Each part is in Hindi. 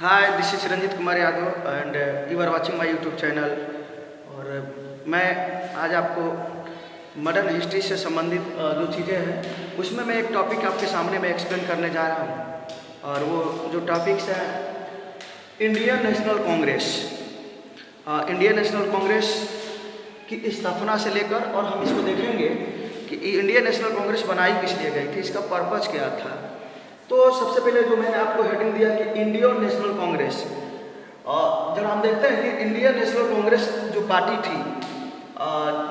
Hi, this is Ranjit Kumar Yadav and you are watching my YouTube channel. और मैं आज आपको मॉडर्न हिस्ट्री से संबंधित जो चीज़ें हैं उसमें मैं एक टॉपिक आपके सामने मैं एक्सप्लेन करने जा रहा हूँ। और वो जो टॉपिक्स है Indian national Congress. Indian national Congress की स्थापना से लेकर और हम इसको देखेंगे कि इंडियन नेशनल कांग्रेस बनाई किस लिए गई थी, इसका पर्पज़ क्या था। तो सबसे पहले जो मैंने आपको हेडिंग दिया कि इंडियन नेशनल कांग्रेस, और जब हम देखते हैं कि इंडियन नेशनल कांग्रेस जो पार्टी थी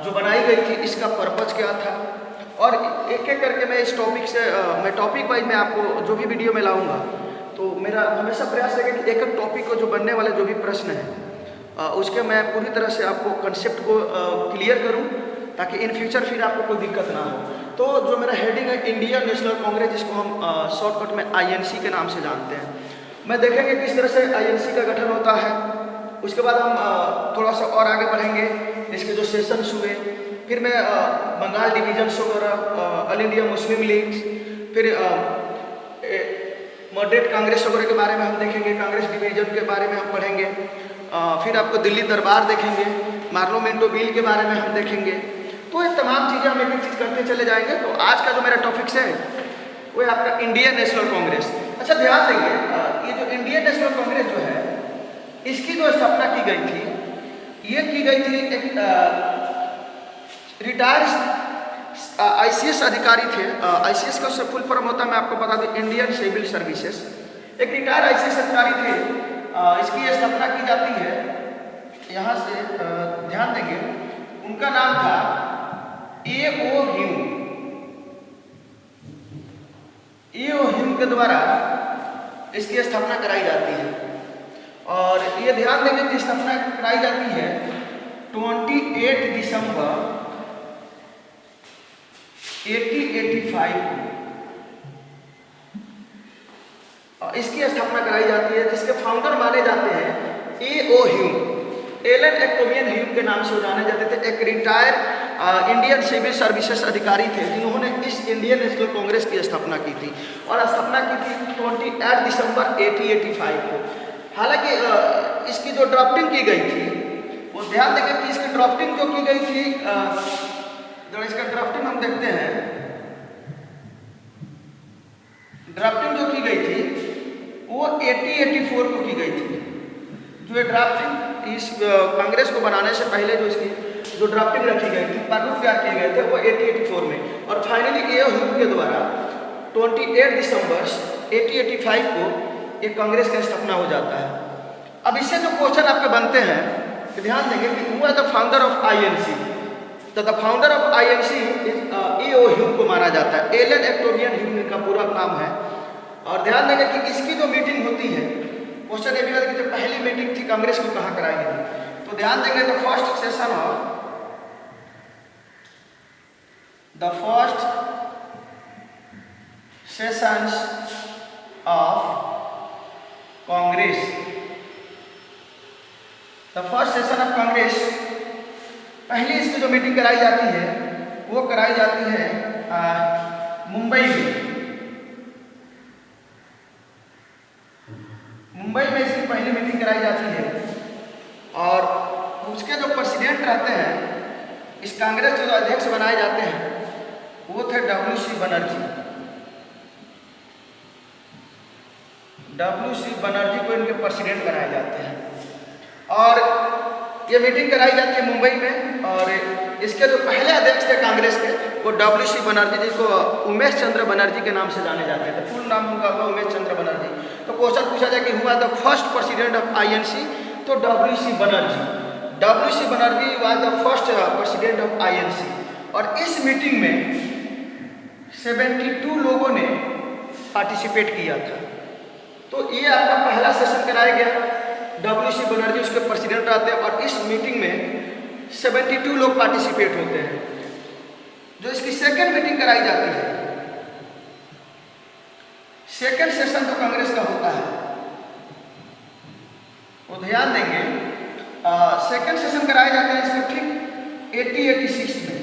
जो बनाई गई थी, इसका पर्पज़ क्या था। और एक एक करके मैं इस टॉपिक से मैं टॉपिक वाइज मैं आपको जो भी वीडियो में लाऊंगा, तो मेरा हमेशा प्रयास है कि एक एक टॉपिक को जो बनने वाले जो भी प्रश्न है उसके मैं पूरी तरह से आपको कंसेप्ट को क्लियर करूं, ताकि इन फ्यूचर फिर आपको कोई दिक्कत ना हो। तो जो मेरा हेडिंग है इंडियन नेशनल कांग्रेस, जिसको हम शॉर्टकट में आईएनसी के नाम से जानते हैं। मैं देखेंगे किस तरह से आईएनसी का गठन होता है। उसके बाद हम थोड़ा सा और आगे बढ़ेंगे, इसके जो सेशंस हुए, फिर मैं बंगाल डिवीजन्स वगैरह, ऑल इंडिया मुस्लिम लीग, फिर मॉडरेट कांग्रेस वगैरह के बारे में हम देखेंगे, कांग्रेस डिवीजन के बारे में हम पढ़ेंगे। फिर आपको दिल्ली दरबार देखेंगे, मार्लोमेंटो बिल के बारे में हम देखेंगे। तो ये तमाम चीज़ें हम एक एक चीज़ करते चले जाएंगे। तो आज का जो मेरा टॉपिक्स है वो है आपका इंडियन नेशनल कांग्रेस। अच्छा, ध्यान देंगे, ये जो इंडियन नेशनल कांग्रेस जो है, इसकी जो स्थापना की गई थी, ये की गई थी एक रिटायर्ड आईसीएस अधिकारी थे। आईसीएस का फुल फॉर्म होता है, मैं आपको बता दूं, इंडियन सिविल सर्विसेज। एक रिटायर्ड आईसीएस अधिकारी थे। इसकी स्थापना की जाती है यहाँ से, ध्यान देंगे, उनका नाम था ए.ओ. ह्यूम। ए.ओ. ह्यूम के द्वारा इसकी स्थापना कराई जाती है। और ये ध्यान देंगे कि स्थापना कराई जाती है 28 दिसंबर 1885 को इसकी स्थापना कराई जाती है, जिसके फाउंडर माने जाते हैं ए.ओ. ह्यूम। एलन एक्टोवियन ह्यूम के नाम से जाने जाते थे। एक रिटायर्ड इंडियन सिविल सर्विसेज अधिकारी थे, जिन्होंने इस इंडियन नेशनल कांग्रेस की स्थापना की थी। और स्थापना की थी 28 दिसंबर 1885 को। हालांकि इसकी जो ड्राफ्टिंग की गई थी, वो ध्यान देंगे कि इसकी ड्राफ्टिंग जो की गई थी, जब इसका ड्राफ्टिंग हम देखते हैं, ड्राफ्टिंग जो की गई थी वो 1884 को की गई थी। जो ये ड्राफ्टिंग इस कांग्रेस को बनाने से पहले जो इसकी जो ड्राफ्टिंग रखी गई थी, प्रारूप तैयार किए गए थे, वो 1884 में। और फाइनली ए.ओ. ह्यूम के द्वारा 28 दिसंबर 1885 को एक कांग्रेस का स्थापना हो जाता है। अब इससे जो क्वेश्चन आपके बनते हैं, तो ध्यान देंगे कि who are the founder of INC. तो the founder of INC A O. Hume को माना जाता है। एलन एक्टोवियन ह्यूम का पूरा नाम है। और ध्यान देंगे कि इसकी जो मीटिंग होती है, क्वेश्चन ये भी है कि जो पहली मीटिंग थी कांग्रेस को कहाँ कराई गई थी। तो ध्यान देंगे the first sessions of Congress, the first session of Congress, पहली इसकी जो मीटिंग कराई जाती है वो कराई जाती है मुंबई में। मुंबई में इसकी पहली मीटिंग कराई जाती है। और उसके जो प्रेसिडेंट रहते हैं, इस कांग्रेस के जो अध्यक्ष बनाए जाते हैं, वो थे डब्ल्यू.सी. बनर्जी। डब्ल्यू.सी. बनर्जी को इनके प्रेसिडेंट बनाए जाते हैं। और ये मीटिंग कराई जाती है मुंबई में। और इसके जो पहले अध्यक्ष थे कांग्रेस के, वो डब्ल्यू.सी. बनर्जी, जिसको उमेश चंद्र बनर्जी के नाम से जाने जाते थे। फुल नाम उनका होगा उमेश चंद्र बनर्जी। तो क्वेश्चन पूछा जाए कि who are the first president of INC, तो W C. Banerjee. W C. Banerjee was the first president of INC. और इस मीटिंग में 72 लोगों ने पार्टिसिपेट किया था। तो ये आपका पहला सेशन कराया गया। डब्ल्यू.सी. बनर्जी उसके प्रेसिडेंट रहते हैं। और इस मीटिंग में 72 लोग पार्टिसिपेट होते हैं। जो इसकी सेकेंड मीटिंग कराई जाती है, सेकेंड सेशन जो कांग्रेस का होता है, वो ध्यान देंगे सेकेंड सेशन कराए जाते हैं इसको ठीक 1886 में।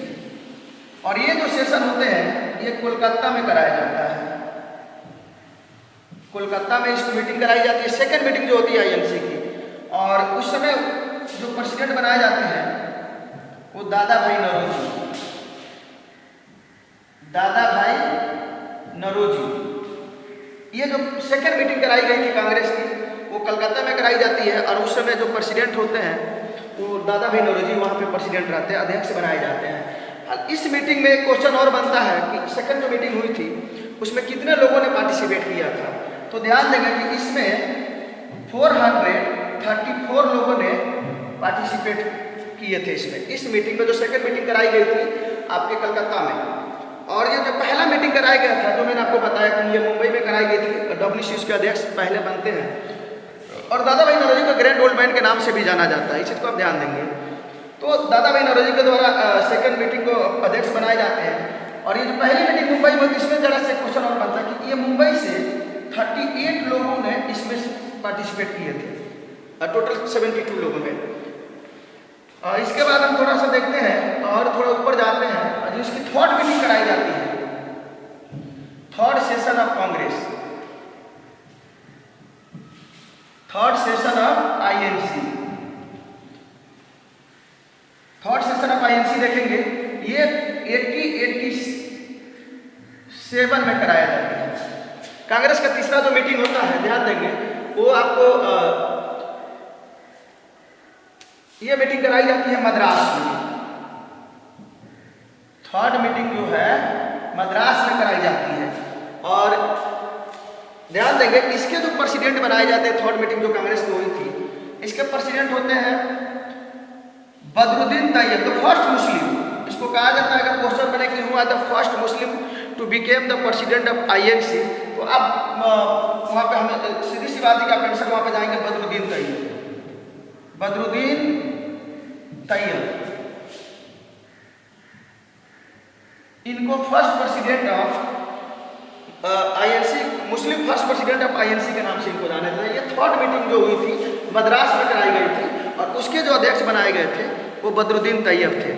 और ये जो सेशन होते हैं, ये कोलकाता में कराया जाता है। कोलकाता में इसकी मीटिंग कराई जाती है, सेकेंड मीटिंग जो होती है आईएनसी की। और उस समय जो प्रेसिडेंट बनाए जाते हैं वो दादा भाई नौरोजी। ये जो सेकेंड मीटिंग कराई गई थी कांग्रेस की वो कलकत्ता में कराई जाती है। और उस समय जो प्रेसिडेंट होते हैं वो दादा भाई नौरोजी वहाँ पे प्रेसिडेंट रहते हैं, अध्यक्ष बनाए जाते हैं। इस मीटिंग में क्वेश्चन और बनता है कि सेकेंड जो मीटिंग हुई थी उसमें कितने लोगों ने पार्टिसिपेट किया था। तो ध्यान देंगे कि इसमें 434 लोगों ने पार्टिसिपेट किए थे इसमें, इस मीटिंग में जो सेकेंड मीटिंग कराई गई थी आपके कलकत्ता में। और ये जो पहला मीटिंग कराया गया था जो मैंने आपको बताया कि ये मुंबई में कराई गई थी, WCS के अध्यक्ष पहले बनते हैं और दादा भाई नौरोजी को ग्रैंड ओल्ड मैन के नाम से भी जाना जाता है, इस चीज़ को आप ध्यान देंगे। तो दादा भाई नौरोजी के द्वारा सेकेंड मीटिंग को अध्यक्ष बनाए जाते हैं। और ये जो पहली मीटिंग मुंबई में, इसमें जरा से क्वेश्चन और बनता है कि ये मुंबई से 38 लोगों ने इसमें पार्टिसिपेट किए थे, टोटल 72 लोगों में। इसके बाद हम थोड़ा सा देखते हैं और थोड़ा ऊपर जाते हैं और इसकी थर्ड मीटिंग कराई जाती है, third session of Congress, third session of INC. Third session of INC देखेंगे ये 87 में कराया जाता है। कांग्रेस का तीसरा जो मीटिंग होता है ध्यान देंगे वो आपको ये मीटिंग कराई जाती है मद्रास में। थर्ड मीटिंग जो है मद्रास में कराई जाती है। और ध्यान देंगे इसके जो प्रेसिडेंट बनाए जाते हैं, थर्ड मीटिंग जो कांग्रेस की हुई थी, इसके प्रेसिडेंट होते हैं Badruddin Tyab, the first Muslim. इसको कहा जाता है अगर क्वेश्चन बने कि हुआ the first Muslim to became the president of INC, तो अब वहाँ पे हमें सीधी सी बात है कि आप आंसर वहाँ पे जाएंगे बदरुद्दीन तैयब, बदरुद्दीन तैयब। इनको first president of INC, Muslim first president of INC के नाम से इनको जाना जाता है। ये थर्ड मीटिंग जो हुई थी मद्रास में कराई गई थी और उसके जो अध्यक्ष बनाए गए थे वो बदरुद्दीन तैयब थे।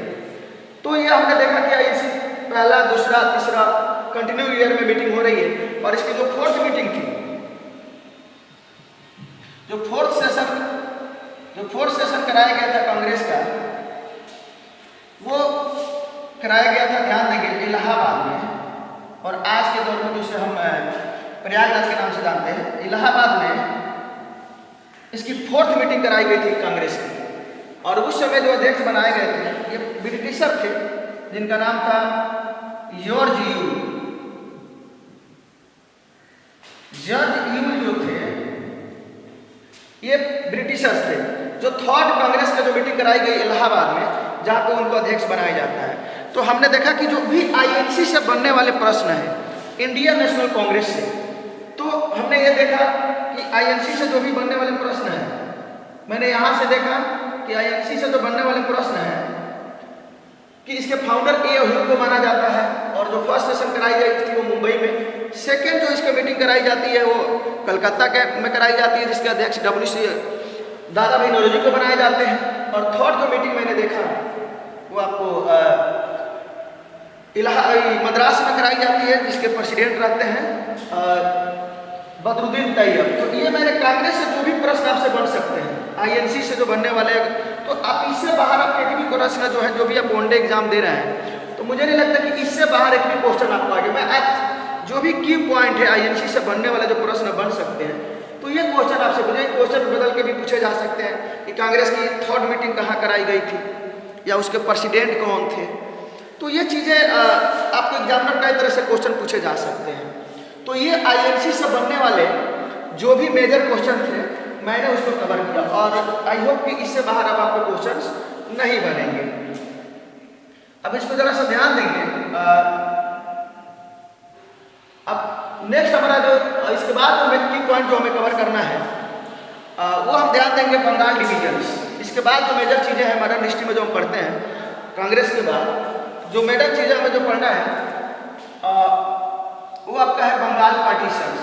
तो ये हमने देखा कि आईएनसी पहला, दूसरा, तीसरा कंटिन्यू ईयर में मीटिंग हो रही है। और इसकी जो फोर्थ मीटिंग थी, जो फोर्थ सेशन कराया गया था कांग्रेस का, वो कराया गया था, ध्यान देंगे, इलाहाबाद में। और आज के दौर में जिसे हम प्रयागराज के नाम से जानते हैं, इलाहाबाद में इसकी फोर्थ मीटिंग कराई गई थी कांग्रेस की। और उस समय जो अध्यक्ष बनाए गए थे ये ब्रिटिशर थे जिनका नाम था जॉर्ज यूल। जॉर्ज यूल जो थे ये ब्रिटिशर्स थे जो थर्ड कांग्रेस का जो मीटिंग कराई गई इलाहाबाद में, जहां पे उनको अध्यक्ष बनाया जाता है। तो हमने देखा कि जो भी आईएनसी से बनने वाले प्रश्न हैं इंडियन नेशनल कांग्रेस से, तो हमने ये देखा कि आईएनसी से जो भी बनने वाले प्रश्न हैं, मैंने यहाँ से देखा कि आईएनसी से जो बनने वाले प्रश्न हैं कि इसके फाउंडर ए.ओ. को माना जाता है। और जो फर्स्ट सेशन कराई गई थी वो मुंबई में, सेकेंड जो इसकी मीटिंग कराई जाती है वो कलकत्ता के में कराई जाती है जिसके अध्यक्ष दादा भाई नौरोजी को बनाए जाते हैं। और थर्ड जो मीटिंग मैंने देखा वो आपको मद्रास में कराई जाती है जिसके प्रेसिडेंट रहते हैं बदरुद्दीन तैयब। तो ये मैंने कांग्रेस से जो भी प्रश्न आपसे बन सकते हैं, आईएनसी से जो बनने वाले, तो आप इससे बाहर आप एक भी प्रश्न जो है, जो भी आप वनडे एग्जाम दे रहे हैं, तो मुझे नहीं लगता कि इससे बाहर एक भी क्वेश्चन आपको आगे, मैं आज जो भी की पॉइंट है आईएनसी से बनने वाले जो प्रश्न बन सकते हैं, तो ये क्वेश्चन आपसे मुझे क्वेश्चन बदल के भी पूछे जा सकते हैं कि कांग्रेस की थर्ड मीटिंग कहाँ कराई गई थी या उसके प्रेसिडेंट कौन थे। तो ये चीज़ें आपको एग्जामिनर कई तरह से क्वेश्चन पूछे जा सकते हैं। तो ये आईएनसी से बनने वाले जो भी मेजर क्वेश्चन थे मैंने उसको कवर किया और आई होप कि इससे बाहर अब आपको क्वेश्चंस नहीं बनेंगे। अब इसको जरा सा ध्यान देंगे। अब नेक्स्ट हमारा जो इसके बाद जो मेन की पॉइंट जो हमें कवर करना है वो हम ध्यान देंगे बंगाल डिवीजन्स। इसके बाद जो मेजर चीज़ें हैं मॉडर्न हिस्ट्री में जो हम पढ़ते हैं कांग्रेस के बाद जो मेजर चीज़ें हमें जो पढ़ना है वो आपका है Bengal partitions.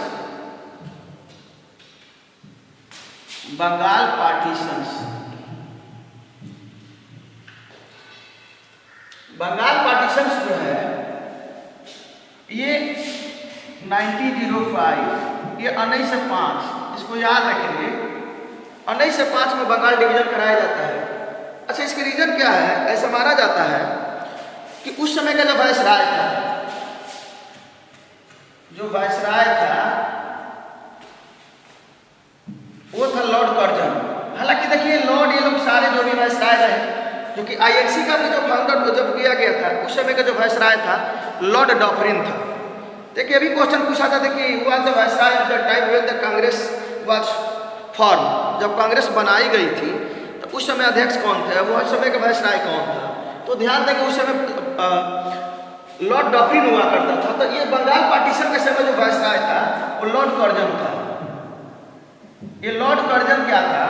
Bengal partitions, Bengal partitions जो है ये 1905 ये 1905, इसको याद रखेंगे। 1905 में बंगाल डिवीजन कराया जाता है। अच्छा, इसके रीजन क्या है? ऐसा माना जाता है कि उस समय का जो वायसराय था, वो था लॉर्ड कर्जन। हालांकि देखिए लॉर्ड, ये लोग सारे जो भी वायसराय रहे, जो कि आईएनसी का भी जो फाउंडर जब किया गया था, उस समय का जो वायसराय था लॉर्ड डॉफरिन था। देखिए अभी क्वेश्चन पूछा था कि was the viceroy of the time when the Congress was form, जब कांग्रेस बनाई गई थी तो उस समय अध्यक्ष कौन थे, वो उस समय का वायसराय कौन था? तो ध्यान दें कि उस समय लॉर्ड डॉफरिन हुआ करता था। तो ये बंगाल पार्टीशन के समय जो वायसराय था वो लॉर्ड कर्जन था। ये लॉर्ड कर्जन क्या था?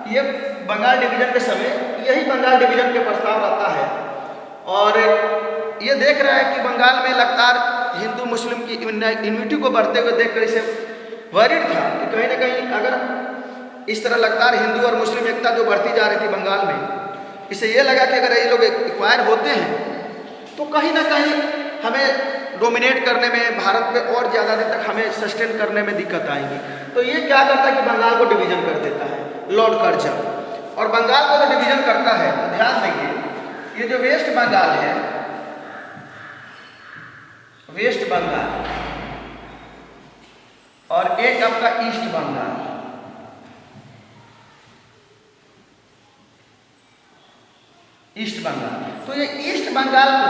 ये बंगाल डिवीजन के समय यही बंगाल डिवीजन के प्रस्ताव रहता है, और ये देख रहा है कि बंगाल में लगातार हिंदू मुस्लिम की यूनिटी को बढ़ते हुए देखकर इसे वरीड था कि कहीं ना कहीं अगर इस तरह लगातार हिंदू और मुस्लिम एकता जो बढ़ती जा रही थी बंगाल में, इसे ये लगा कि अगर ये लोग एक्वायर होते हैं तो कहीं ना कहीं हमें डोमिनेट करने में, भारत में और ज़्यादा दिन तक हमें सस्टेन करने में दिक्कत आएगी। तो ये क्या करता है कि बंगाल को डिवीजन कर देता है लॉर्ड कर्जन। और बंगाल को जो डिवीजन करता है, तो ध्यान देंगे ये जो वेस्ट बंगाल है, वेस्ट बंगाल और एक आपका ईस्ट बंगाल, ईस्ट बंगाल। तो ये ईस्ट बंगाल को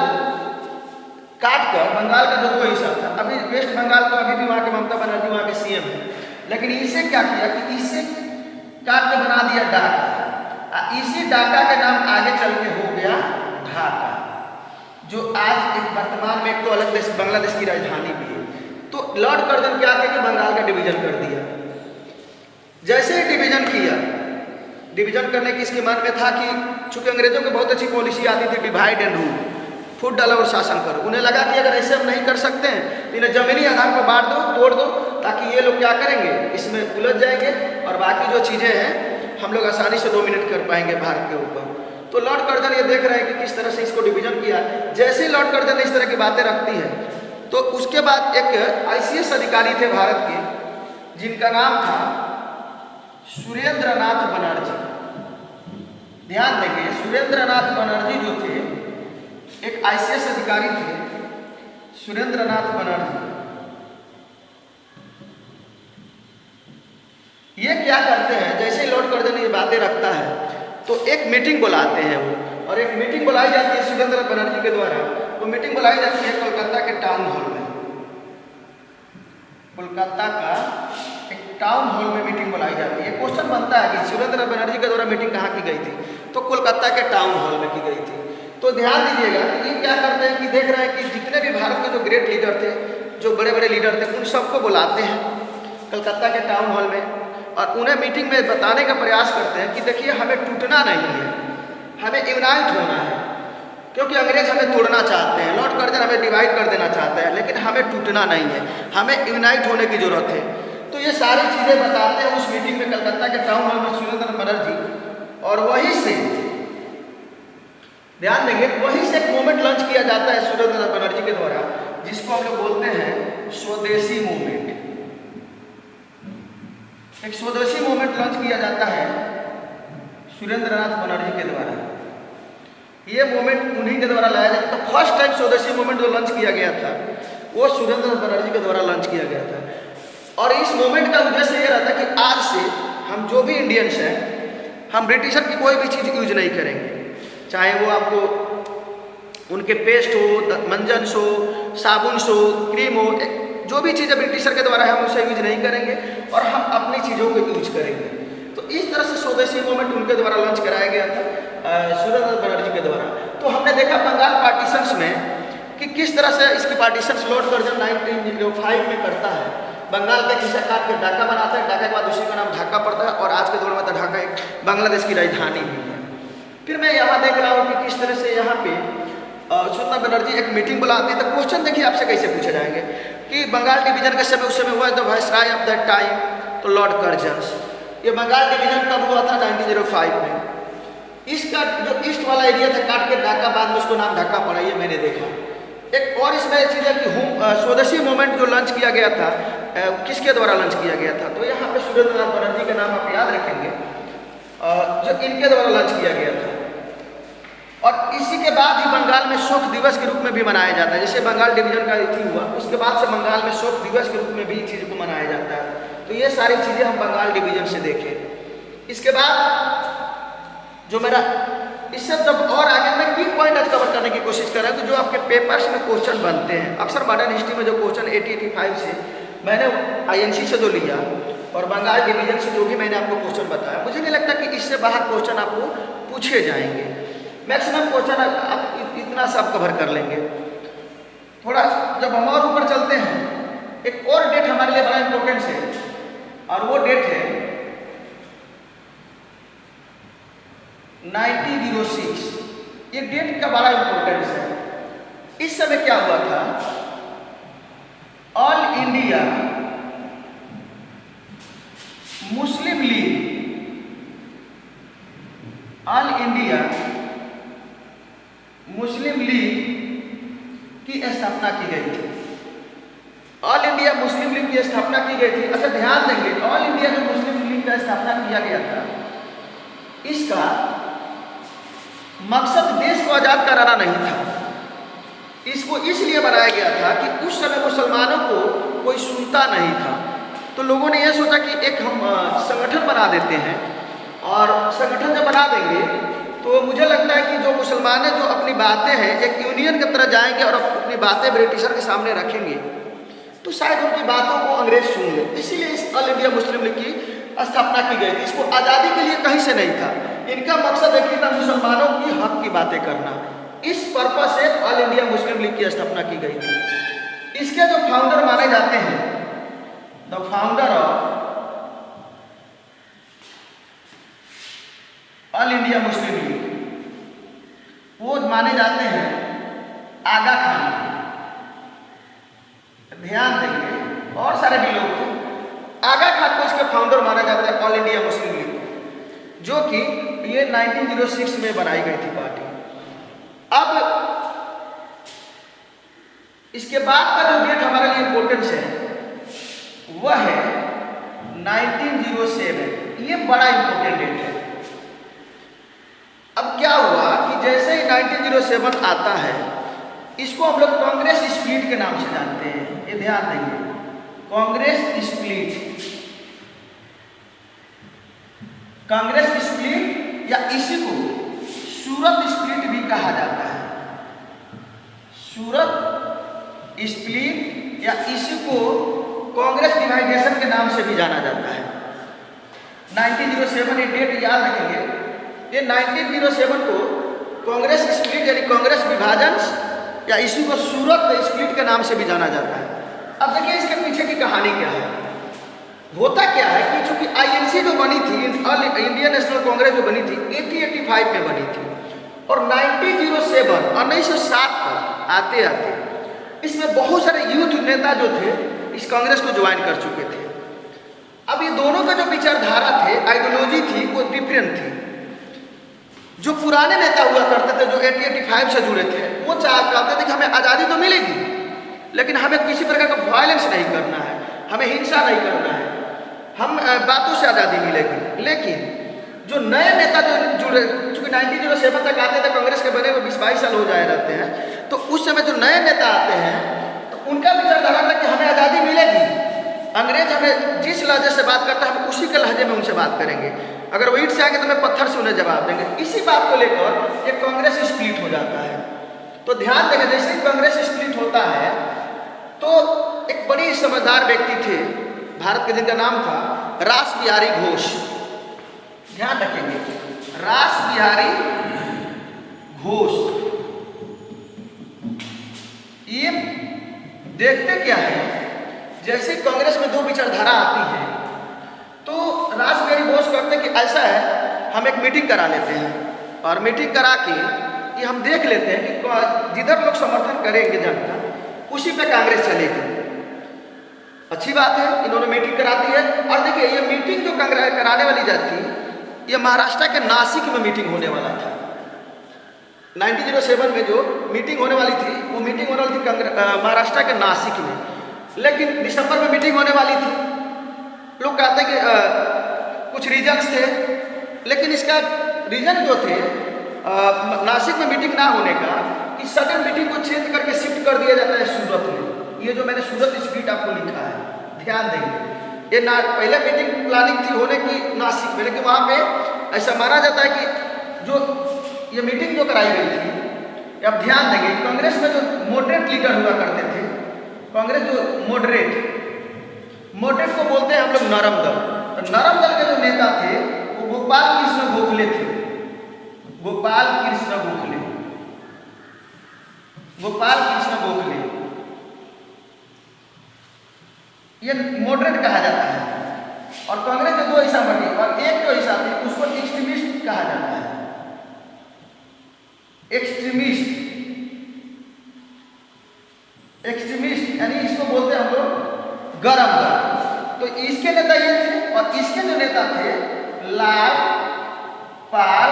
काट कर बंगाल का जो दो हिस्सा था, अभी वेस्ट बंगाल तो अभी भी वहाँ के ममता बनर्जी वहाँ के सीएम है, लेकिन इसे क्या किया कि इसे काट के बना दिया ढाका। इसी ढाका के नाम आगे चल के हो गया ढाका, जो आज एक वर्तमान में एक तो अलग देश बांग्लादेश की राजधानी भी है। तो लॉर्ड कर्जन क्या किया कि बंगाल का डिवीजन कर दिया। जैसे ही डिवीजन किया, डिवीजन करने की इसके मन में था कि चूंकि अंग्रेजों की बहुत अच्छी पॉलिसी आती थी डिवाइड एंड रूल, फूट डालो और शासन करो। उन्हें लगा कि अगर ऐसे हम नहीं कर सकते हैं तो इन्हें जमीनी आधार पर बांट दो, तोड़ दो, ताकि ये लोग क्या करेंगे, इसमें उलझ जाएंगे और बाकी जो चीज़ें हैं हम लोग आसानी से डोमिनेट कर पाएंगे भारत के ऊपर। तो लॉर्ड कर्जन ये देख रहे हैं कि किस तरह से इसको डिवीजन किया। जैसे ही लॉर्ड कर्जन इस तरह की बातें रखती है, तो उसके बाद एक आईसीएस अधिकारी थे भारत के, जिनका नाम था सुरेंद्रनाथ बनर्जी। ध्यान देंगे, सुरेंद्रनाथ बनर्जी जो थे एक आईसीएस अधिकारी थे, सुरेंद्रनाथ बनर्जी। ये क्या करते हैं, जैसे ही लॉर्ड कर्जन ये बातें रखता है तो एक मीटिंग बुलाते हैं वो, और एक मीटिंग बुलाई जाती है सुरेंद्रनाथ बनर्जी के द्वारा। वो मीटिंग बुलाई जाती है कोलकाता के टाउन हॉल में। कोलकाता का एक टाउन हॉल में मीटिंग बुलाई जाती है। क्वेश्चन बनता है कि सुरेंद्रनाथ बनर्जी के द्वारा मीटिंग कहाँ की गई थी, तो कोलकाता के टाउन हॉल में की गई थी। तो ध्यान दीजिएगा कि ये क्या करते हैं कि देख रहे हैं कि जितने भी भारत के जो ग्रेट लीडर थे, जो बड़े बड़े लीडर थे, उन सबको बुलाते हैं कलकत्ता के टाउन हॉल में, और उन्हें मीटिंग में बताने का प्रयास करते हैं कि देखिए हमें टूटना नहीं है, हमें यूनाइट होना है, क्योंकि अंग्रेज हमें तोड़ना चाहते हैं, लॉर्ड कर्जन हमें डिवाइड कर देना चाहते हैं, लेकिन हमें टूटना नहीं है, हमें यूनाइट होने की जरूरत है। तो ये सारी चीज़ें बताते हैं उस मीटिंग में कलकत्ता के टाउन हॉल में सुरेंद्रनाथ बनर्जी। और वहीं से ध्यान देंगे, वहीं से एक मूवमेंट लॉन्च किया जाता है सुरेंद्रनाथ बनर्जी के द्वारा, जिसको हम लोग बोलते हैं स्वदेशी मूवमेंट। एक स्वदेशी मूवमेंट लॉन्च किया जाता है सुरेंद्रनाथ बनर्जी के द्वारा। ये मूवमेंट उन्हीं के द्वारा लाया जाता है। तो फर्स्ट टाइम स्वदेशी मूवमेंट जो लॉन्च किया गया था वो सुरेंद्रनाथ बनर्जी के द्वारा लॉन्च किया गया था। और इस मूवमेंट का उद्देश्य ये रहता है कि आज से हम जो भी इंडियंस हैं, हम ब्रिटिशर की कोई भी चीज़ यूज नहीं करेंगे, चाहे वो आपको उनके पेस्ट हो, मंजन हो, साबुन हो, क्रीम हो, जो भी चीज़ें ब्रिटिशर के द्वारा हम उसे यूज नहीं करेंगे और हम अपनी चीज़ों को यूज करेंगे। तो इस तरह से स्वदेशी मूवमेंट उनके द्वारा लॉन्च कराया गया था सुरेंद्रनाथ बनर्जी के द्वारा। तो हमने देखा बंगाल पार्टीशंस में कि किस तरह से इसकी पार्टीशंस लॉर्ड कर्जन 1905 में करता है। बंगाल का हिस्सा काट के ढाका बनाता है, ढाका के बाद उसी का नाम ढाका पड़ता है, और आज के दौर में तो ढाका एक बांग्लादेश की राजधानी भी है। फिर मैं यहाँ देख रहा हूँ कि किस तरह से यहाँ पे सुरेंद्रनाथ बनर्जी एक मीटिंग बुलाते हैं। तो क्वेश्चन देखिए आपसे कैसे पूछे जाएंगे कि बंगाल डिवीजन के समय उस समय हुआ the viceroy of that time, तो लॉर्ड कर्जन। ये बंगाल डिवीजन कब हुआ था? 1905 में। इसका जो ईस्ट वाला एरिया था काट के ढाका, बाद में उसको नाम ढाका पड़ा, ये मैंने देखा। एक और इसमें चीज़ है कि स्वदेशी मूवमेंट जो लॉन्च किया गया था किसके द्वारा लॉन्च किया गया था? तो यहाँ पे सुरेंद्र नाथ बनर्जी का नाम आप याद रखेंगे, जो इनके द्वारा लॉन्च किया गया था। और इसी के बाद ही बंगाल में शोक दिवस के रूप में भी मनाया जाता है। जैसे बंगाल डिवीजन का अथी हुआ, उसके बाद से बंगाल में शोक दिवस के रूप में भी चीज़ को मनाया जाता है। तो ये सारी चीज़ें हम बंगाल डिवीजन से देखें। इसके बाद जो मेरा इससे तब और आगे मैं की पॉइंट आज कवर करने की कोशिश कर रहा हूँ कि जो आपके पेपर्स में क्वेश्चन बनते हैं, अक्सर मॉडर्न हिस्ट्री में जो क्वेश्चन 80-85 से मैंने INC से जो लिया और बंगाल डिवीजन से जो भी मैंने आपको क्वेश्चन बताया, मुझे नहीं लगता कि इससे बाहर क्वेश्चन आपको पूछे जाएंगे। मैक्सिमम क्वेश्चन आप इतना सब कवर कर लेंगे। थोड़ा जब हम और ऊपर चलते हैं, एक और डेट हमारे लिए बड़ा इंपॉर्टेंट है और वो डेट है 1906। ये डेट का बड़ा इंपॉर्टेंस है। इस समय क्या हुआ था? All India Muslim league, all India Muslim league की स्थापना की गई थी। ऑल इंडिया मुस्लिम लीग की स्थापना की गई थी। अच्छा ध्यान देंगे, ऑल इंडिया जो मुस्लिम लीग का स्थापना किया गया था, इसका मकसद देश को आज़ाद कराना नहीं था। इसको इसलिए बनाया गया था कि उस समय मुसलमानों को कोई सुनता नहीं था। तो लोगों ने यह सोचा कि एक हम संगठन बना देते हैं, और संगठन जब बना देंगे तो मुझे लगता है कि जो मुसलमान है जो अपनी बातें हैं एक यूनियन की तरह जाएंगे और अपनी बातें ब्रिटिशर के सामने रखेंगे, तो शायद उनकी बातों को अंग्रेज सुन ले। इसीलिए इस ऑल इंडिया मुस्लिम लीग की स्थापना की गई थी। इसको आज़ादी के लिए कहीं से नहीं था, इनका मकसद है कि ना मुसलमानों की हक की बातें करना। इस पर्पज से ऑल इंडिया मुस्लिम लीग की स्थापना की गई थी। इसके जो फाउंडर माने जाते हैं, the founder of all India Muslim league, वो माने जाते हैं आगा खान। ध्यान देंगे, और सारे भी लोग हैं। आगा खान को इसके फाउंडर माना जाता है ऑल इंडिया मुस्लिम लीग, जो कि ये 1906 में बनाई गई थी पार्टी। अब इसके बाद का जो डेट हमारे लिए इंपॉर्टेंस है वह है 1907। ये बड़ा इंपॉर्टेंट डेट है। अब क्या हुआ कि जैसे ही 1907 आता है, इसको हम लोग कांग्रेस स्प्लिट के नाम से जानते हैं। ये ध्यान देंगे, कांग्रेस स्प्लिट, कांग्रेस स्प्लिट या इसी को सूरत स्प्लिट भी कहा जाता है। सूरत स्प्लिट या इसी को कांग्रेस डिवाइडेशन के नाम से भी जाना जाता है। 1907 ये डेट याद रखेंगे। ये 1907 को कांग्रेस स्प्लिट यानी कांग्रेस विभाजन या इसी को सूरत स्प्लिट के नाम से भी जाना जाता है। अब देखिए इसके पीछे की कहानी क्या है। होता क्या है कि चूंकि INC जो बनी थी, इंडियन नेशनल कांग्रेस जो बनी थी 1885 में बनी थी, और 1907 तक आते आते इसमें बहुत सारे यूथ नेता जो थे इस कांग्रेस को ज्वाइन कर चुके थे। अब ये दोनों का जो विचारधारा थे, आइडियोलॉजी थी, वो डिफरेंट थी। जो पुराने नेता हुआ करते थे जो 1885 से जुड़े थे, वो चाहते थे कि हमें आज़ादी तो मिलेगी, लेकिन हमें किसी प्रकार का वायलेंस नहीं करना है, हमें हिंसा नहीं करना है, हम बातों से आज़ादी मिलेगी। लेकिन जो नए नेता जो जुड़े, चूँकि 1907 तक आते थे, कांग्रेस के बने हुए 20-22 साल हो जाए रहते हैं, तो उस समय जो नए नेता आते हैं तो उनका विचारधारा था कि हमें आज़ादी मिलेगी, अंग्रेज हमें जिस लहजे से बात करता है हम उसी के लहजे में उनसे बात करेंगे, अगर वो ईंट से आएंगे तो हमें पत्थर से उन्हें जवाब देंगे। इसी बात को लेकर ये कांग्रेस स्प्लिट हो जाता है। तो ध्यान देंगे, जैसे ही कांग्रेस स्प्लिट होता है तो एक बड़ी समझदार व्यक्ति थे भारत के, जिनका नाम था रास बिहारी घोष। ध्यान रखेंगे, रास बिहारी घोष। ये देखते क्या है, जैसे कांग्रेस में दो विचारधारा आती है तो रास बिहारी घोष कहते हैं कि ऐसा है, हम एक मीटिंग करा लेते हैं, और मीटिंग करा के ये हम देख लेते हैं कि जिधर लोग समर्थन करेंगे जनता उसी पे कांग्रेस चलेगी। अच्छी बात है, इन्होंने मीटिंग कराती है। और देखिए ये मीटिंग जो कांग्रेस कराने वाली जाती, ये महाराष्ट्र के नासिक में मीटिंग होने वाला था। 1907 में जो मीटिंग होने वाली थी वो मीटिंग होने वाली थी महाराष्ट्र के नासिक में। लेकिन दिसंबर में मीटिंग होने वाली थी। लोग कहते हैं कि कुछ रीजन्स थे, लेकिन इसका रीजन जो थे नासिक में मीटिंग ना होने का कि सडन मीटिंग को चेंज करके शिफ्ट कर दिया जाता है सूरत में। ये जो मैंने सूरत स्क्रिप्ट आपको लिखा है, ध्यान देंगे। ये ना पहले मीटिंग प्लानिंग थी होने की नासिक में, लेकिन वहाँ पे ऐसा माना जाता है कि जो ये मीटिंग जो कराई गई थी, अब ध्यान देंगे, कांग्रेस में जो मॉडरेट लीडर हुआ करते थे, कांग्रेस जो मॉडरेट को बोलते हैं हम लोग नरम दल। तो नरम दल के जो नेता थे वो गोपाल कृष्ण गोखले थे। गोपाल कृष्ण गोखले, गोपाल कृष्ण गोखले, ये मॉडरेट कहा जाता है। और कांग्रेस के दो हिस्सा बटे और एक जो हिस्सा थे उसको एक्सट्रीमिस्ट कहा जाता है। एक्सट्रीमिस्ट, एक्सट्रीमिस्ट यानी इसको बोलते हैं हम लोग गरम दल। तो इसके नेता ये थे और इसके जो नेता थे लाल, पाल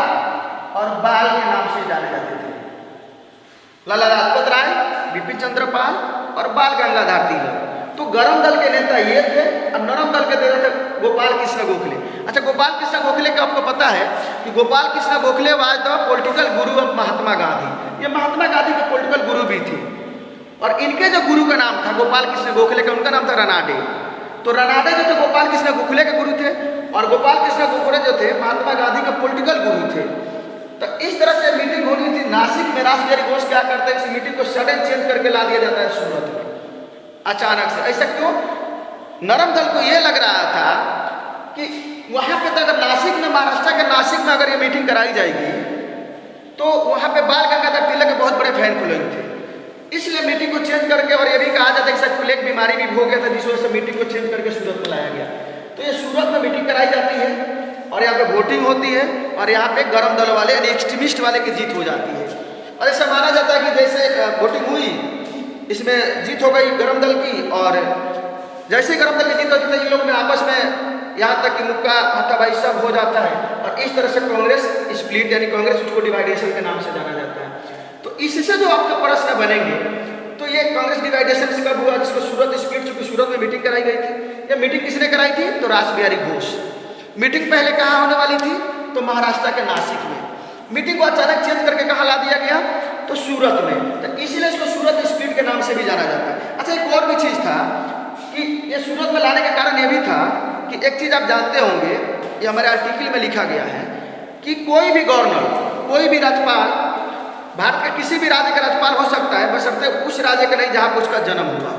और बाल के नाम से जाने जाते थे। लाला लाजपत राय, बिपिन चंद्र पाल और बाल गंगाधर तिलक। तो गरम दल के नेता ये थे और नरम दल के नेता थे गोपाल कृष्ण गोखले। अच्छा, गोपाल कृष्ण गोखले का आपको पता है कि Gopal Krishna Gokhale was the political Guru of Mahatma Gandhi. ये महात्मा गांधी के पॉलिटिकल गुरु भी थे। और इनके जो गुरु का नाम था गोपाल कृष्ण गोखले का, उनका नाम था रनाडे। तो रनाडे जो थे गोपाल कृष्ण गोखले के गुरु थे और गोपाल कृष्ण गोखले जो थे महात्मा गांधी के पॉलिटिकल गुरु थे। तो इस तरह से मीटिंग होनी थी नासिक में। रासबिहारी घोष क्या करते हैं, इस मीटिंग को सडन चेंज करके ला दिया जाता है सूरत में अचानक से। ऐसा क्यों? नरम दल को यह लग रहा था कि वहां पे तो अगर नासिक में, महाराष्ट्र के नासिक में अगर ये मीटिंग कराई जाएगी तो वहां पे बाल गंगाधर तिलक के बहुत बड़े फैन फॉलोइंग थे। इसलिए मीटिंग को चेंज करके, और ये भी कहा जाता है कि शायद प्लेग बीमारी भी हो गया था जिस वजह से मीटिंग को चेंज करके सूरत में लाया गया। तो ये सूरत में मीटिंग कराई जाती है और यहाँ पे वोटिंग होती है और यहाँ पे गरम दल वाले यानी एक्सट्रीमिस्ट वाले की जीत हो जाती है। और ऐसा माना जाता है कि जैसे वोटिंग हुई, इसमें जीत हो गई गरम दल की, और जैसे ही गरम दल की जीत होती है इन लोग में आपस में यहाँ तक कि मुक्का हाथापाई सब हो जाता है और इस तरह से कांग्रेस स्प्लिट यानी कांग्रेस उसको डिवाइडेशन के नाम से जाना जाता है। तो इससे जो आपके प्रश्न बनेंगे, तो ये कांग्रेस डिवाइडेशन कब हुआ, जिसको सूरत स्प्लिट, चूंकि सूरत में मीटिंग कराई गई थी। ये मीटिंग किसने कराई थी? तो रासबिहारी घोष। मीटिंग पहले कहाँ होने वाली थी? तो महाराष्ट्र के नासिक में। मीटिंग को अचानक चेंज करके कहाँ ला दिया गया? तो सूरत में। तो इसीलिए इसको सूरत स्प्लिट के नाम से भी जाना जाता है। अच्छा, एक और भी चीज था कि ये सूरत में लाने का कारण ये भी था कि एक चीज आप जानते होंगे, ये हमारे आर्टिकल में लिखा गया है कि कोई भी गवर्नर, कोई भी राज्यपाल, भारत के किसी भी राज्य का राज्यपाल हो सकता है, बशर्ते उस राज्य का नहीं जहां पर उसका जन्म हुआ।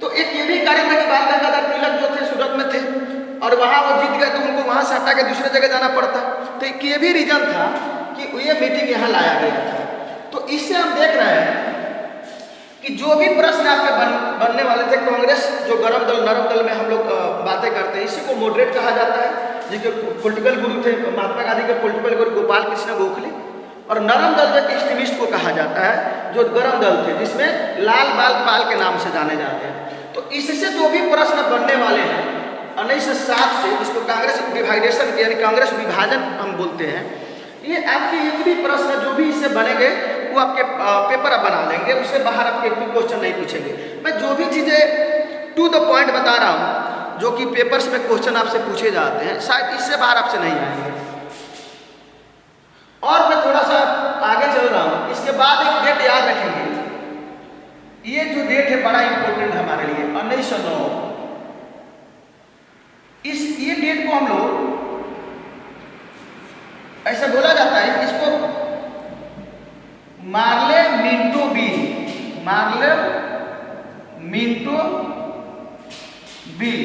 तो एक ये भी कारण था कि बाल गंगाधर तिलक जो थे सूरत में थे और वहां वो जीत गए तो उनको वहां से हटा के दूसरे जगह जाना पड़ता। तो एक ये भी रीजन था कि ये मीटिंग यहाँ लाया गया था। तो इससे हम देख रहे हैं कि जो भी प्रश्न आपके बनने वाले थे, कांग्रेस जो गरम दल नरम दल में हम लोग बातें करते हैं, इसी को मॉडरेट कहा जाता है, जिनके पॉलिटिकल गुरु थे महात्मा गांधी के पॉलिटिकल गुरु गोपाल कृष्ण गोखले। और नरम दल जो एक्सट्रीमिस्ट को कहा जाता है, जो गरम दल थे जिसमें लाल बाल पाल के नाम से जाने जाते हैं। तो इससे जो भी प्रश्न बनने वाले हैं 1907 से, जिसको कांग्रेस डिवाइडेशन यानी कांग्रेस विभाजन हम बोलते हैं, ये आपके एक भी प्रश्न जो भी इससे बनेंगे वो आपके पेपर आप बना लेंगे, उससे बाहर आपके कोई क्वेश्चन नहीं पूछेंगे। मैं जो भी चीज़ें टू द पॉइंट बता रहा हूँ जो कि पेपर्स में क्वेश्चन आपसे पूछे जाते हैं, शायद इससे बाहर आपसे नहीं आएंगे। और मैं थोड़ा सा आगे चल रहा हूँ, इसके बाद एक डेट याद रखेंगे। ये जो डेट है बड़ा इंपॉर्टेंट है हमारे लिए, 1909। ये डेट को हम लोग ऐसा बोला जाता है, इसको Morley Minto bill, Morley Minto bill,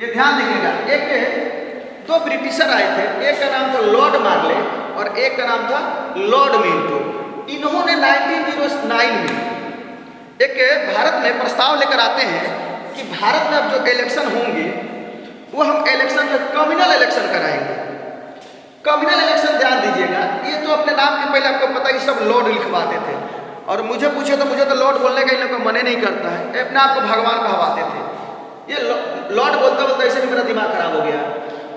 ये ध्यान रखिएगा। एक दो ब्रिटिशर आए थे, एक का नाम था लॉर्ड मार्ले और एक का नाम था लॉर्ड मिंटो। इन्होंने 1909 में एक भारत में प्रस्ताव लेकर आते हैं कि भारत में अब जो इलेक्शन होंगे वो हम इलेक्शन में कम्युनल इलेक्शन कराएंगे। कम्युनल इलेक्शन ध्यान दीजिएगा, ये तो अपने नाम के पहले आपको पता है कि सब लॉर्ड लिखवाते थे, और मुझे पूछे तो मुझे तो लॉर्ड बोलने का इन लोगों को मने नहीं करता है, अपने आप को भगवान कहवाते थे। ये लॉर्ड बोलते बोलते ऐसे भी मेरा दिमाग खराब हो गया।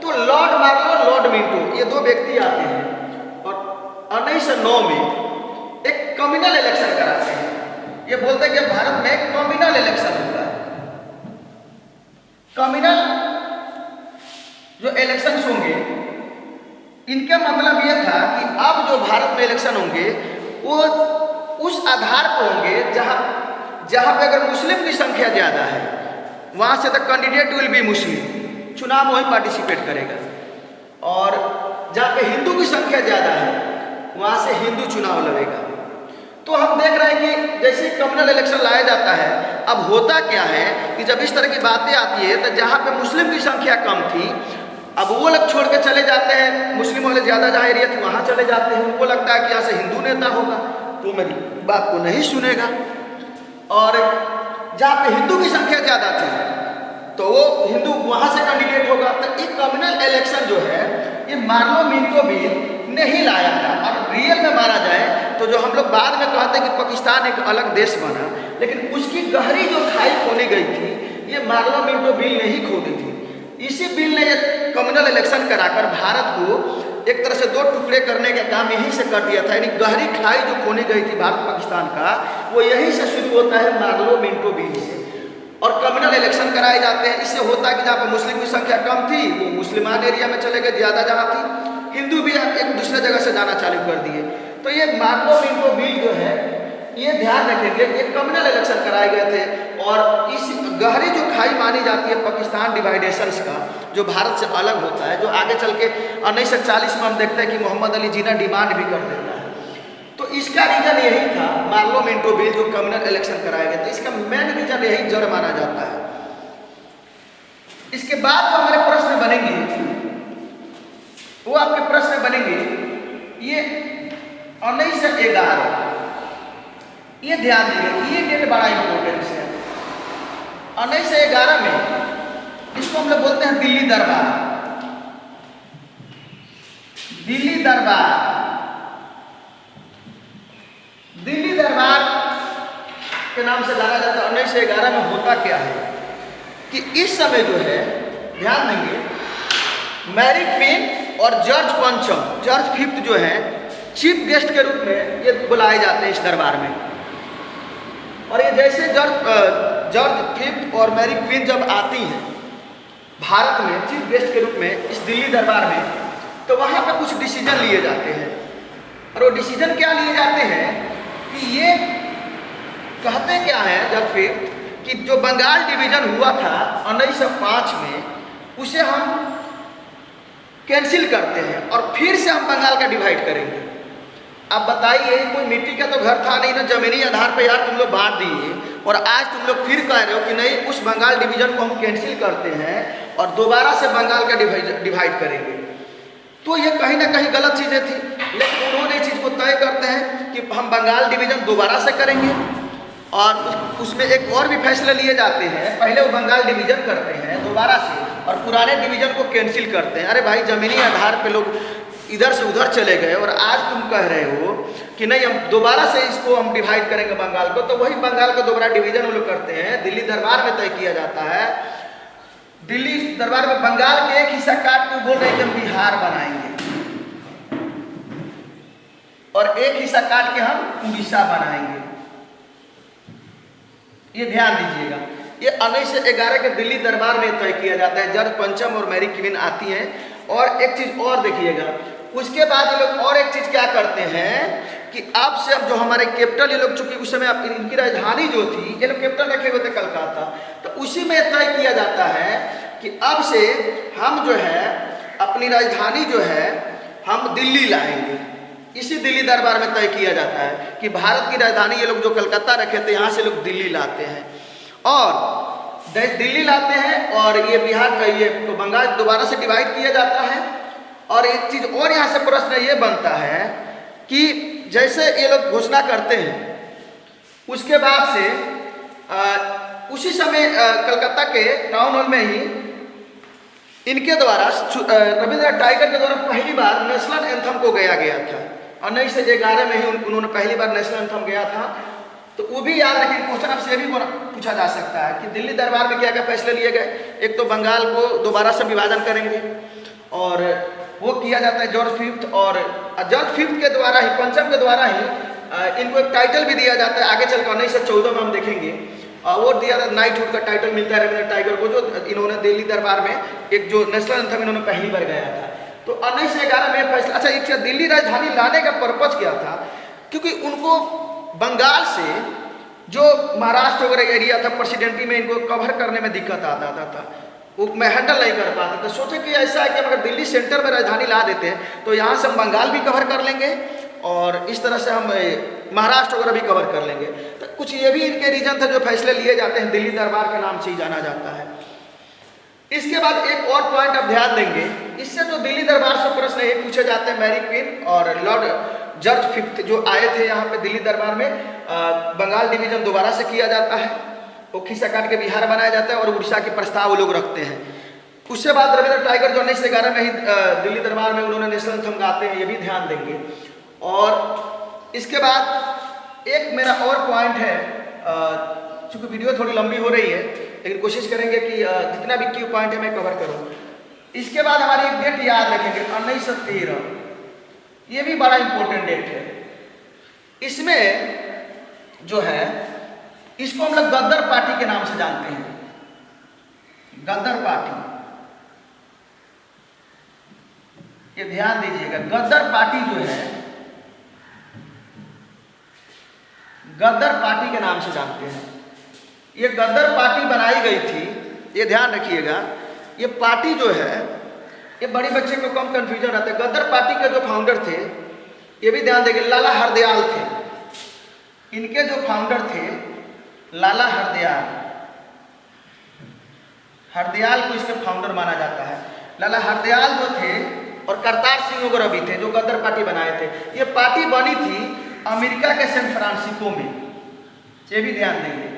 तो लॉर्ड मार्ले और लॉर्ड मिंटो ये दो व्यक्ति आते हैं और 1909 में एक कम्युनल इलेक्शन कराते हैं। ये बोलते हैं कि भारत में कम्युनल इलेक्शन होगा। कम्युनल जो इलेक्शंस होंगे, इनका मतलब यह था कि अब जो भारत में इलेक्शन होंगे वो उस आधार पर होंगे जहां पे अगर मुस्लिम की संख्या ज़्यादा है वहां से द कैंडिडेट विल बी मुस्लिम, चुनाव में वही पार्टिसिपेट करेगा, और जहाँ पे हिंदू की संख्या ज़्यादा है वहाँ से हिंदू चुनाव लड़ेगा। तो हम देख रहे हैं कि जैसे कम्युनल इलेक्शन लाया जाता है, अब होता क्या है कि जब इस तरह की बातें आती है तो जहाँ पे मुस्लिम की संख्या कम थी, अब वो लोग छोड़ के चले जाते हैं, मुस्लिम वाले ज़्यादा जहाँ एरिया थी वहाँ चले जाते हैं। उनको लगता है कि यहाँ से हिंदू नेता होगा तो मेरी बात को नहीं सुनेगा, और जहाँ पे हिंदू की संख्या ज़्यादा थी तो वो हिंदू वहाँ से कैंडिडेट होगा। तो एक कम्युनल इलेक्शन जो है ये मार्लो मिंटो बिल नहीं लाया था। और रियल में माना जाए तो जो हम लोग बाद में कहते हैं कि पाकिस्तान एक अलग देश बना, लेकिन उसकी गहरी जो खाई खोदी गई थी ये मार्लो मिंटो बिल नहीं खोदी थी। इसी बिल ने कम्युनल इलेक्शन कराकर भारत को एक तरह से दो टुकड़े करने का काम यहीं से कर दिया था। यानी गहरी खाई जो खोनी गई थी भारत पाकिस्तान का, वो यहीं से शुरू होता है मार्लो मिंटो बिल से, और कम्युनल इलेक्शन कराए जाते हैं। इससे होता है कि जहाँ पर मुस्लिम की संख्या कम थी वो मुसलमान एरिया में चले गए, ज़्यादा जहाँ थी हिंदू भी एक दूसरे जगह से जाना चालू कर दिए। तो ये मार्लो मिंटो बिल जो है ये ध्यान रखेंगे, ये कम्युनल इलेक्शन कराए गए थे, और इस गहरी जो खाई मानी जाती है पाकिस्तान डिवाइडेशंस का, जो भारत से अलग होता है, जो आगे चल के 1940 में हम देखते हैं कि मोहम्मद अली जिन्ना डिमांड भी कर देता है। तो इसका रीजन यही था, मार्लो मिंटो बिल जो कम्युनल इलेक्शन कराए गए थे, इसका मेन रीजन यही जड़ माना जाता है। इसके बाद जो हमारे प्रश्न बनेंगे वो आपके प्रश्न बनेंगे ये 1911, ये ध्यान देंगे कि ये डेट बड़ा इंपॉर्टेंट है। 1911 में इसको हम लोग बोलते हैं दिल्ली दरबार। दिल्ली दरबार, दिल्ली दरबार के नाम से जाना जाता है। 1911 में होता क्या है कि इस समय जो है ध्यान देंगे, मैरी क्वीन और जॉर्ज पंचम, जॉर्ज फिफ्थ जो है चीफ गेस्ट के रूप में ये बुलाए जाते हैं इस दरबार में। और ये जैसे जॉर्ज फिफ्थ और मैरी क्वीन जब आती हैं भारत में चीफ गेस्ट के रूप में इस दिल्ली दरबार में, तो वहाँ पर कुछ डिसीजन लिए जाते हैं। और वो डिसीजन क्या लिए जाते हैं कि ये कहते क्या है जॉर्ज फिफ्थ कि जो बंगाल डिवीजन हुआ था 1905 में, उसे हम कैंसिल करते हैं और फिर से हम बंगाल का डिवाइड करेंगे। अब बताइए, कोई मिट्टी का तो घर था नहीं ना, जमीनी आधार पे यार तुम लोग बांट दिए, और आज तुम लोग फिर कह रहे हो कि नहीं उस बंगाल डिवीजन को हम कैंसिल करते हैं और दोबारा से बंगाल का डिवाइड करेंगे। तो ये कहीं ना कहीं गलत चीज़ें थी, लेकिन उन्होंने इस चीज़ को तय करते हैं कि हम बंगाल डिवीजन दोबारा से करेंगे, और उसमें एक और भी फैसले लिए जाते हैं। पहले वो बंगाल डिवीजन करते हैं दोबारा से और पुराने डिवीजन को कैंसिल करते हैं। अरे भाई, ज़मीनी आधार पे लोग इधर से उधर चले गए और आज तुम कह रहे हो कि नहीं हम दोबारा से इसको हम डिवाइड करेंगे बंगाल को, तो वही बंगाल को दोबारा डिवीजन वो लोग करते हैं। दिल्ली दरबार में तय किया जाता है, दिल्ली दरबार में बंगाल के एक हिस्सा काट के बोल रहे हैं कि हम बिहार बनाएंगे और एक हिस्सा काट के हम उड़ीसा बनाएंगे। ये ध्यान दीजिएगा, ये 1911 के दिल्ली दरबार में तय किया जाता है। जॉर्ज पंचम और मैरी क्वीन आती हैं। और एक चीज और देखिएगा, उसके बाद ये लोग और एक चीज क्या करते हैं कि अब से अब जो हमारे कैपिटल, ये लोग चूंकि उस समय इनकी राजधानी जो थी, ये लोग कैपिटल रखे हुए थे कलकत्ता, तो उसी में तय किया जाता है कि अब से हम जो है अपनी राजधानी जो है हम दिल्ली लाएंगे। इसी दिल्ली दरबार में तय किया जाता है कि भारत की राजधानी ये लोग जो कलकत्ता रखे थे, यहाँ से लोग दिल्ली लाते हैं और दिल्ली लाते हैं, और ये बिहार का ये तो बंगाल दोबारा से डिवाइड किया जाता है। और एक चीज़ और यहाँ से प्रश्न ये बनता है कि जैसे ये लोग घोषणा करते हैं, उसके बाद से उसी समय कलकत्ता के टाउन हॉल में ही इनके द्वारा रविंद्रनाथ टैगोर के द्वारा पहली बार नेशनल एंथम को गाया गया था। 1911 में ही उन्होंने पहली बार नेशनल एंथम गाया था। तो वो भी याद रखिए, क्वेश्चन आपसे ये भी पूछा जा सकता है कि दिल्ली दरबार में क्या क्या फैसले लिए गए। एक तो बंगाल को दोबारा से विभाजन करेंगे, और वो किया जाता है जॉर्ज फिफ्थ, और जॉर्ज फिफ्थ के द्वारा ही, पंचम के द्वारा ही इनको एक टाइटल भी दिया जाता है आगे चलकर 1914 में हम देखेंगे। वो दिया था नाइटहुड का टाइटल मिलता है रविंद्र टाइगर को, जो इन्होंने दिल्ली दरबार में एक जो नेशनल एंथम इन्होंने पहली बार गाया था। तो 1911 में फैसला। अच्छा, एक दिल्ली राजधानी लाने का पर्पज क्या था? क्योंकि उनको बंगाल से जो महाराष्ट्र वगैरह एरिया था प्रेसिडेंटी में, इनको कवर करने में दिक्कत आता था, वो मैं हैंडल नहीं कर पाते थे। सोचे कि ऐसा है कि अगर दिल्ली सेंटर में राजधानी ला देते हैं तो यहाँ से हम बंगाल भी कवर कर लेंगे और इस तरह से हम महाराष्ट्र वगैरह भी कवर कर लेंगे। तो कुछ ये भी इनके रीजन थे जो फैसले लिए जाते हैं, दिल्ली दरबार के नाम से ही जाना जाता है। इसके बाद एक और पॉइंट आप ध्यान देंगे, इससे जो दिल्ली दरबार से प्रश्न ये पूछे जाते हैं, मैरी क्वीन और लॉर्ड जॉर्ज फिफ्थ जो आए थे यहाँ पे दिल्ली दरबार में, बंगाल डिवीजन दोबारा से किया जाता है, वो खिस्सा काट के बिहार बनाया जाता है और उड़ीसा के प्रस्ताव वो लोग रखते हैं। उसके बाद रविंद्र टाइगर जो 1911 में ही दिल्ली दरबार में उन्होंने नेशनल एंथम गाते हैं, ये भी ध्यान देंगे। और इसके बाद एक मेरा और पॉइंट है, चूँकि वीडियो थोड़ी लंबी हो रही है लेकिन कोशिश करेंगे कि जितना भी क्यू पॉइंट है मैं कवर करूँ। इसके बाद हमारी एक डेट याद रखेंगे 1913, ये भी बड़ा इंपॉर्टेंट डेट है। इसमें जो है इसको हम लोग गद्दर पार्टी के नाम से जानते हैं, गद्दर पार्टी, ये ध्यान दीजिएगा। गद्दर पार्टी जो है गद्दर पार्टी के नाम से जानते हैं। ये गद्दर पार्टी बनाई गई थी, ये ध्यान रखिएगा। ये पार्टी जो है, ये बड़ी बच्चे को कम कंफ्यूजन रहता है। गद्दर पार्टी के जो फाउंडर थे, ये भी ध्यान देंगे, लाला हरदयाल थे। इनके जो फाउंडर थे लाला हरदयाल, हरदयाल को इसके फाउंडर माना जाता है। लाला हरदयाल जो थे और करतार सिंह वगैरह भी थे जो गद्दर पार्टी बनाए थे। ये पार्टी बनी थी अमेरिका के सैन फ्रांसिस्को में, ये भी ध्यान देंगे।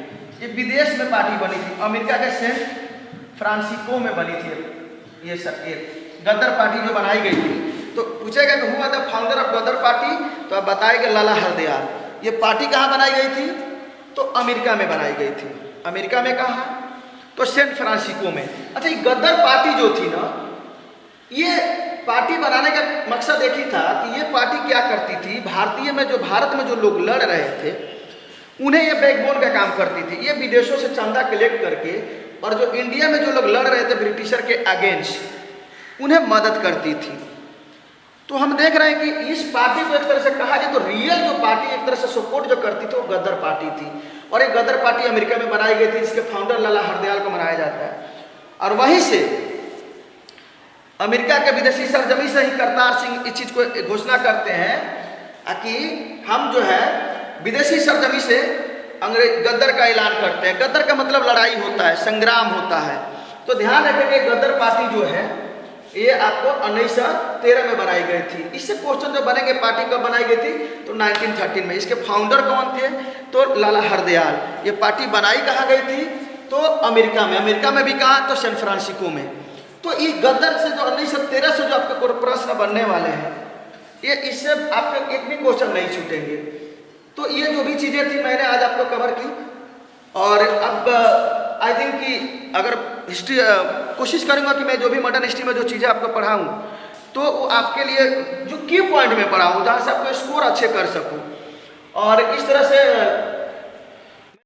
ये विदेश में पार्टी बनी थी, अमेरिका के सैन फ्रांसिस्को में बनी थी ये सब, ये गद्दर पार्टी जो बनाई गई थी। तो पूछेगा कि हुआ द फाउंडर ऑफ गद्दर पार्टी, तो आप बताएंगे लाला हरदयाल। ये पार्टी कहाँ बनाई गई थी? तो अमेरिका में बनाई गई थी। अमेरिका में कहाँ? तो सैन फ्रांसिस्को में। अच्छा, ये गद्दर पार्टी जो थी ना, ये पार्टी बनाने का मकसद एक ही था कि ये पार्टी क्या करती थी, भारतीय में जो भारत में जो लोग लड़ रहे थे उन्हें ये बैकबोन का काम करती थी। ये विदेशों से चंदा कलेक्ट करके और जो इंडिया में जो लोग लड़ रहे थे ब्रिटिशर के अगेंस्ट, उन्हें मदद करती थी। तो हम देख रहे हैं कि इस पार्टी को एक तरह से कहा जाए तो रियल जो पार्टी एक तरह से सपोर्ट जो करती थी वो गद्दर पार्टी थी। और एक गद्दर पार्टी अमेरिका में बनाई गई थी, इसके फाउंडर लाला हरदयाल को मनाया जाता है। और वहीं से अमेरिका के विदेशी सरजमी से ही करतार सिंह इस चीज को घोषणा करते हैं कि हम जो है विदेशी सरजमी से अंग्रेज गद्दर का ऐलान करते हैं। गद्दर का मतलब लड़ाई होता है, संग्राम होता है। तो ध्यान रखेंगे गद्दर पार्टी जो है ये आपको 1913 में बनाई गई थी। इससे क्वेश्चन जो बनेंगे पार्टी कब बनाई गई थी, तो 1913 में। इसके फाउंडर कौन थे? तो लाला हरदयाल। ये पार्टी बनाई कहाँ गई थी? तो अमेरिका में। अमेरिका में भी कहाँ? तो सैन फ्रांसिस्को में। तो ये गद्दर से जो 1913 से जो आपके प्रश्न बनने वाले हैं, ये इससे आपके एक भी क्वेश्चन नहीं छूटेंगे। तो ये जो भी चीज़ें थी मैंने आज आपको कवर की। और अब आई थिंक कि अगर हिस्ट्री कोशिश करूंगा कि मैं जो भी मॉडर्न हिस्ट्री में जो चीज़ें आपको पढ़ाऊँ तो आपके लिए जो की पॉइंट में पढ़ाऊँ, जहाँ से आपको स्कोर अच्छे कर सकूँ। और इस तरह से